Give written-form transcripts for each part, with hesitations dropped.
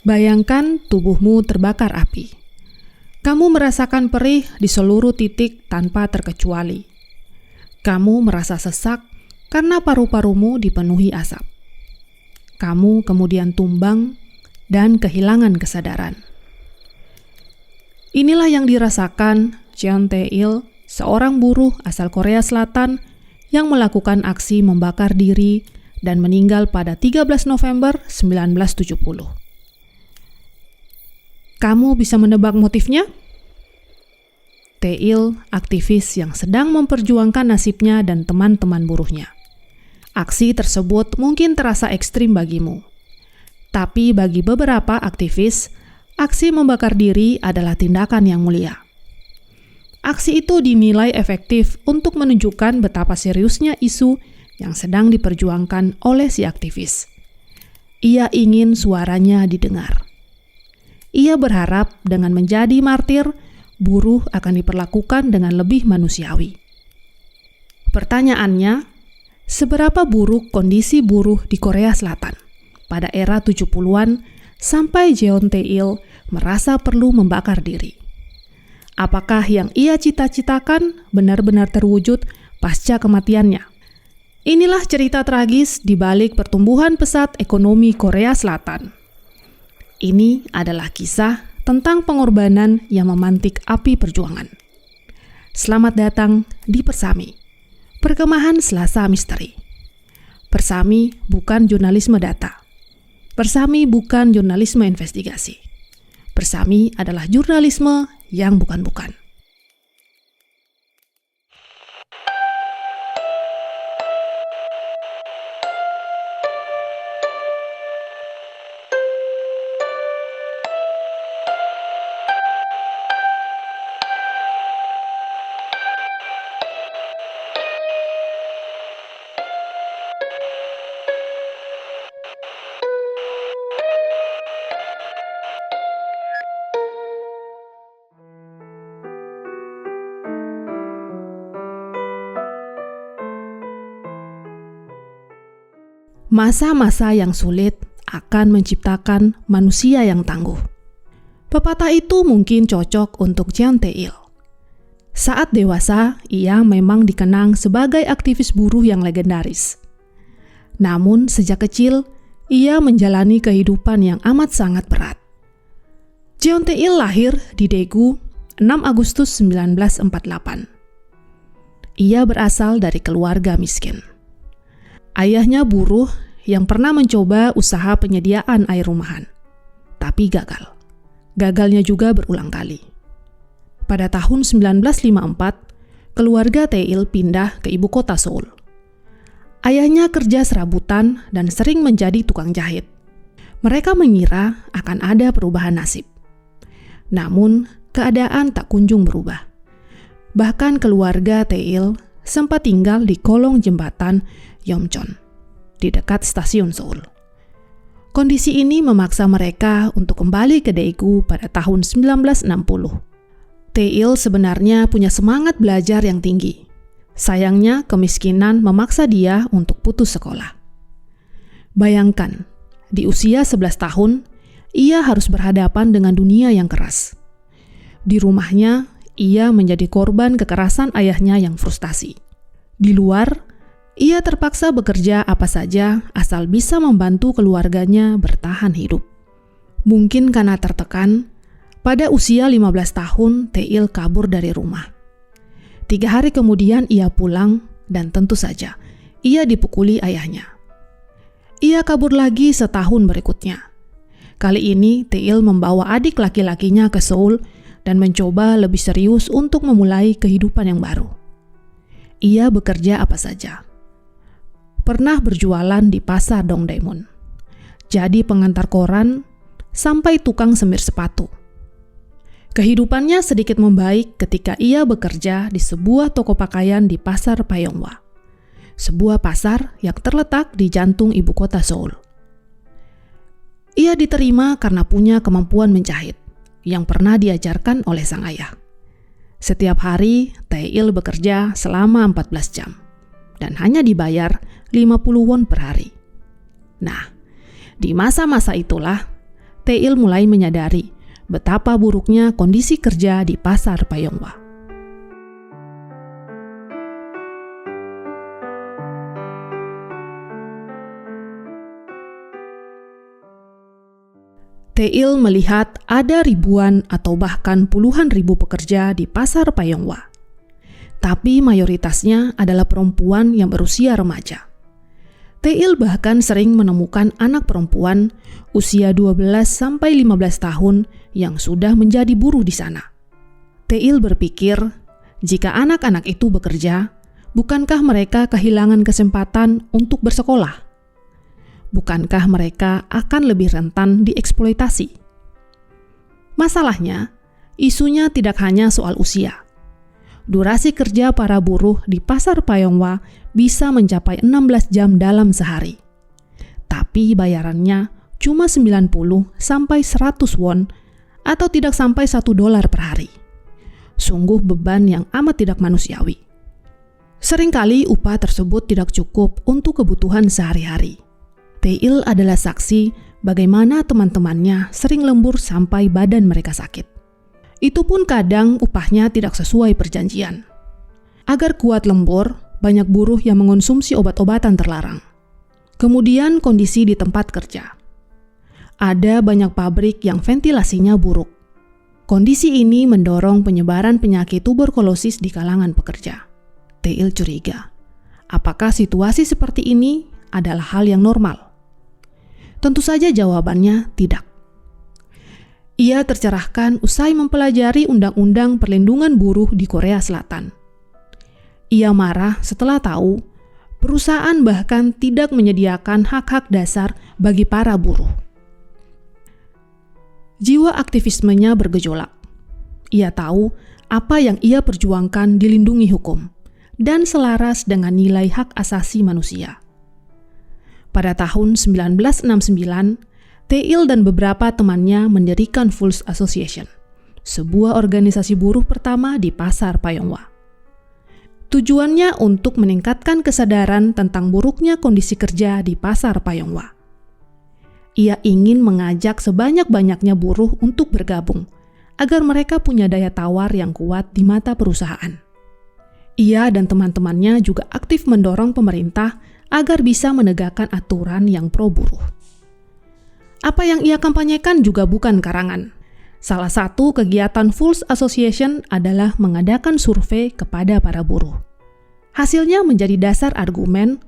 Bayangkan tubuhmu terbakar api. Kamu merasakan perih di seluruh titik tanpa terkecuali. Kamu merasa sesak karena paru-parumu dipenuhi asap. Kamu kemudian tumbang dan kehilangan kesadaran. Inilah yang dirasakan Jeon Tae-il, seorang buruh asal Korea Selatan yang melakukan aksi membakar diri dan meninggal pada 13 November 1970. Kamu bisa menebak motifnya? Tae-il, aktivis yang sedang memperjuangkan nasibnya dan teman-teman buruhnya. Aksi tersebut mungkin terasa ekstrim bagimu. Tapi bagi beberapa aktivis, aksi membakar diri adalah tindakan yang mulia. Aksi itu dinilai efektif untuk menunjukkan betapa seriusnya isu yang sedang diperjuangkan oleh si aktivis. Ia ingin suaranya didengar. Ia berharap dengan menjadi martir, buruh akan diperlakukan dengan lebih manusiawi. Pertanyaannya, seberapa buruk kondisi buruh di Korea Selatan pada era 70-an sampai Jeon Tae-il merasa perlu membakar diri? Apakah yang ia cita-citakan benar-benar terwujud pasca kematiannya? Inilah cerita tragis di balik pertumbuhan pesat ekonomi Korea Selatan. Ini adalah kisah tentang pengorbanan yang memantik api perjuangan. Selamat datang di Persami. Perkemahan Selasa Misteri. Persami bukan jurnalisme data. Persami bukan jurnalisme investigasi. Persami adalah jurnalisme yang bukan-bukan. Masa-masa yang sulit akan menciptakan manusia yang tangguh. Pepatah itu mungkin cocok untuk Jeon Tae-il. Saat dewasa, ia memang dikenang sebagai aktivis buruh yang legendaris. Namun, sejak kecil, ia menjalani kehidupan yang amat sangat berat. Jeon Tae-il lahir di Daegu 6 Agustus 1948. Ia berasal dari keluarga miskin. Ayahnya buruh yang pernah mencoba usaha penyediaan air rumahan, tapi gagal. Gagalnya juga berulang kali. Pada tahun 1954, keluarga Tae-il pindah ke ibu kota Seoul. Ayahnya kerja serabutan dan sering menjadi tukang jahit. Mereka mengira akan ada perubahan nasib. Namun, keadaan tak kunjung berubah. Bahkan keluarga Tae-il sempat tinggal di kolong jembatan Yeomcheon di dekat stasiun Seoul. Kondisi ini memaksa mereka untuk kembali ke Daegu pada tahun 1960. Tae-il sebenarnya punya semangat belajar yang tinggi. Sayangnya kemiskinan memaksa dia untuk putus sekolah. Bayangkan, di usia 11 tahun, ia harus berhadapan dengan dunia yang keras. Di rumahnya, ia menjadi korban kekerasan ayahnya yang frustasi. Di luar, ia terpaksa bekerja apa saja asal bisa membantu keluarganya bertahan hidup. Mungkin karena tertekan, pada usia 15 tahun Tae-il kabur dari rumah. 3 hari kemudian ia pulang dan tentu saja ia dipukuli ayahnya. Ia kabur lagi setahun berikutnya. Kali ini Tae-il membawa adik laki-lakinya ke Seoul dan mencoba lebih serius untuk memulai kehidupan yang baru. Ia bekerja apa saja. Pernah berjualan di pasar Dongdaemun, jadi pengantar koran, sampai tukang semir sepatu. Kehidupannya sedikit membaik ketika ia bekerja di sebuah toko pakaian di pasar Pyeongwa, sebuah pasar yang terletak di jantung ibu kota Seoul. Ia diterima karena punya kemampuan menjahit yang pernah diajarkan oleh sang ayah. Setiap hari, Tae-il bekerja selama 14 jam dan hanya dibayar 50 won per hari. Nah, di masa-masa itulah Teil mulai menyadari betapa buruknya kondisi kerja di pasar Payongwa. Teil melihat ada ribuan atau bahkan puluhan ribu pekerja di pasar Payongwa. Tapi mayoritasnya adalah perempuan yang berusia remaja. Teil bahkan sering menemukan anak perempuan usia 12-15 tahun yang sudah menjadi buruh di sana. Teil berpikir, jika anak-anak itu bekerja, bukankah mereka kehilangan kesempatan untuk bersekolah? Bukankah mereka akan lebih rentan dieksploitasi? Masalahnya, isunya tidak hanya soal usia. Durasi kerja para buruh di pasar Payongwa bisa mencapai 16 jam dalam sehari. Tapi bayarannya cuma 90 sampai 100 won atau tidak sampai $1 per hari. Sungguh beban yang amat tidak manusiawi. Seringkali upah tersebut tidak cukup untuk kebutuhan sehari-hari. Teil adalah saksi bagaimana teman-temannya sering lembur sampai badan mereka sakit. Itu pun kadang upahnya tidak sesuai perjanjian. Agar kuat lembur, banyak buruh yang mengonsumsi obat-obatan terlarang. Kemudian kondisi di tempat kerja. Ada banyak pabrik yang ventilasinya buruk. Kondisi ini mendorong penyebaran penyakit tuberkulosis di kalangan pekerja. Teil curiga, apakah situasi seperti ini adalah hal yang normal? Tentu saja jawabannya tidak. Ia tercerahkan usai mempelajari Undang-Undang Perlindungan Buruh di Korea Selatan. Ia marah setelah tahu perusahaan bahkan tidak menyediakan hak-hak dasar bagi para buruh. Jiwa aktivismenya bergejolak. Ia tahu apa yang ia perjuangkan dilindungi hukum dan selaras dengan nilai hak asasi manusia. Pada tahun 1969, Teil dan beberapa temannya mendirikan Fools Association, sebuah organisasi buruh pertama di pasar Payongwa. Tujuannya untuk meningkatkan kesadaran tentang buruknya kondisi kerja di pasar Payongwa. Ia ingin mengajak sebanyak-banyaknya buruh untuk bergabung, agar mereka punya daya tawar yang kuat di mata perusahaan. Ia dan teman-temannya juga aktif mendorong pemerintah agar bisa menegakkan aturan yang pro-buruh. Apa yang ia kampanyekan juga bukan karangan. Salah satu kegiatan Fools Association adalah mengadakan survei kepada para buruh. Hasilnya menjadi dasar argumen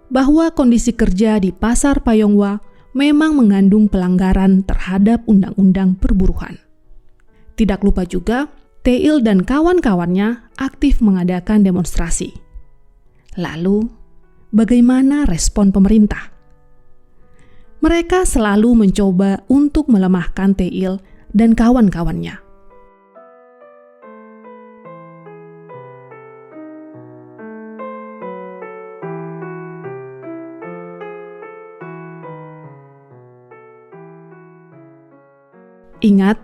bahwa kondisi kerja di pasar Payongwa memang mengandung pelanggaran terhadap undang-undang perburuhan. Tidak lupa juga, Teil dan kawan-kawannya aktif mengadakan demonstrasi. Lalu, bagaimana respon pemerintah? Mereka selalu mencoba untuk melemahkan Teil dan kawan-kawannya. Ingat,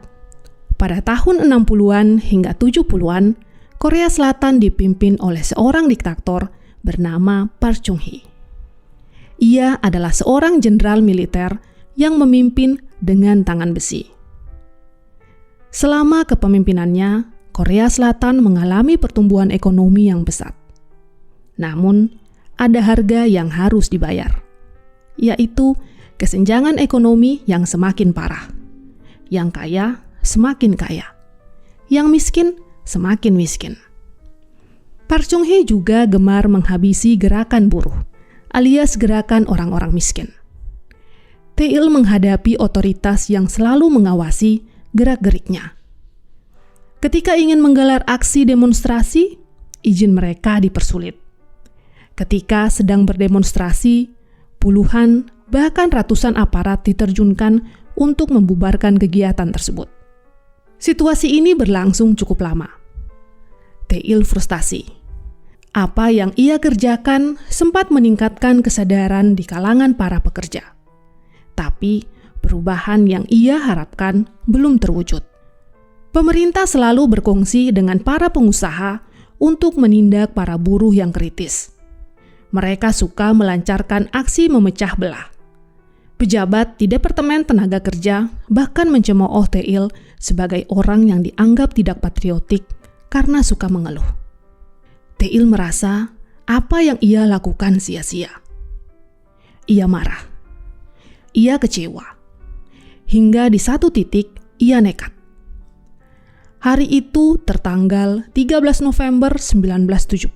pada tahun 60-an hingga 70-an, Korea Selatan dipimpin oleh seorang diktator bernama Park Chung-hee. Ia adalah seorang jenderal militer yang memimpin dengan tangan besi. Selama kepemimpinannya, Korea Selatan mengalami pertumbuhan ekonomi yang pesat. Namun, ada harga yang harus dibayar, yaitu kesenjangan ekonomi yang semakin parah. Yang kaya semakin kaya, yang miskin semakin miskin. Park Chung-hee juga gemar menghabisi gerakan buruh, alias gerakan orang-orang miskin. Teil menghadapi otoritas yang selalu mengawasi gerak-geriknya. Ketika ingin menggelar aksi demonstrasi, izin mereka dipersulit. Ketika sedang berdemonstrasi, puluhan bahkan ratusan aparat diterjunkan untuk membubarkan kegiatan tersebut. Situasi ini berlangsung cukup lama. Teil frustasi. Apa yang ia kerjakan sempat meningkatkan kesadaran di kalangan para pekerja. Tapi perubahan yang ia harapkan belum terwujud. Pemerintah selalu berkongsi dengan para pengusaha untuk menindak para buruh yang kritis. Mereka suka melancarkan aksi memecah belah. Pejabat di Departemen Tenaga Kerja bahkan mencemooh Teil sebagai orang yang dianggap tidak patriotik karena suka mengeluh. Teil merasa apa yang ia lakukan sia-sia. Ia marah. Ia kecewa. Hingga di satu titik ia nekat. Hari itu tertanggal 13 November 1970.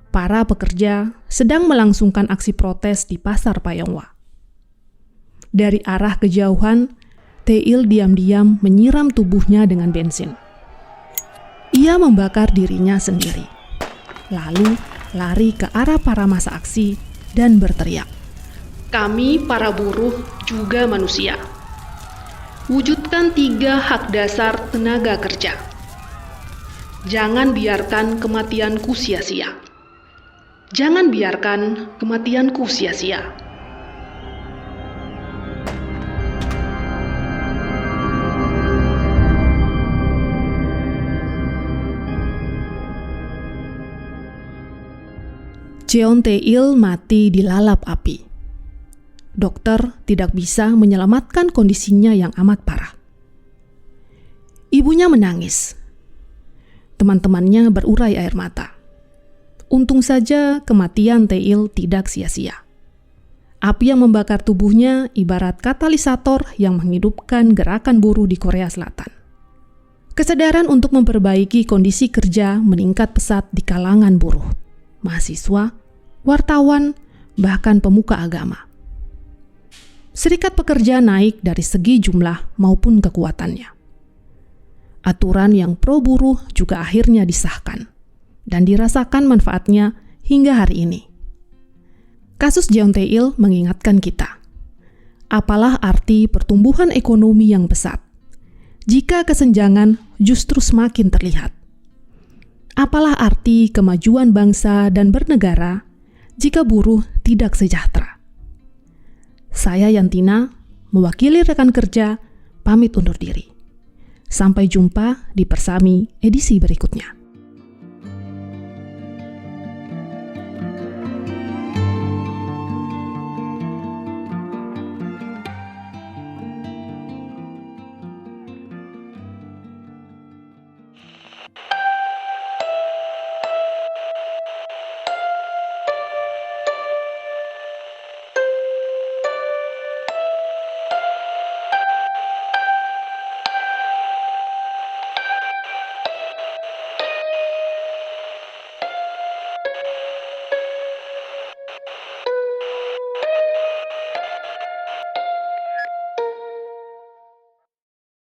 Para pekerja sedang melangsungkan aksi protes di Pasar Payongwa. Dari arah kejauhan, Teil diam-diam menyiram tubuhnya dengan bensin. Ia membakar dirinya sendiri. Lalu lari ke arah para massa aksi dan berteriak, "Kami para buruh juga manusia. Wujudkan 3 hak dasar tenaga kerja. Jangan biarkan kematianku sia-sia. Jangan biarkan kematianku sia-sia." Jeon Tae-il mati dilalap api. Dokter tidak bisa menyelamatkan kondisinya yang amat parah. Ibunya menangis. Teman-temannya berurai air mata. Untung saja kematian Tae-il tidak sia-sia. Api yang membakar tubuhnya ibarat katalisator yang menghidupkan gerakan buruh di Korea Selatan. Kesadaran untuk memperbaiki kondisi kerja meningkat pesat di kalangan buruh, mahasiswa, wartawan, bahkan pemuka agama. Serikat pekerja naik dari segi jumlah maupun kekuatannya. Aturan yang pro buruh juga akhirnya disahkan dan dirasakan manfaatnya hingga hari ini. Kasus Jeon Tae-il mengingatkan kita, apalah arti pertumbuhan ekonomi yang pesat jika kesenjangan justru semakin terlihat? Apalah arti kemajuan bangsa dan bernegara jika buruh tidak sejahtera? Saya Yantina, mewakili rekan kerja, pamit undur diri. Sampai jumpa di Persami edisi berikutnya.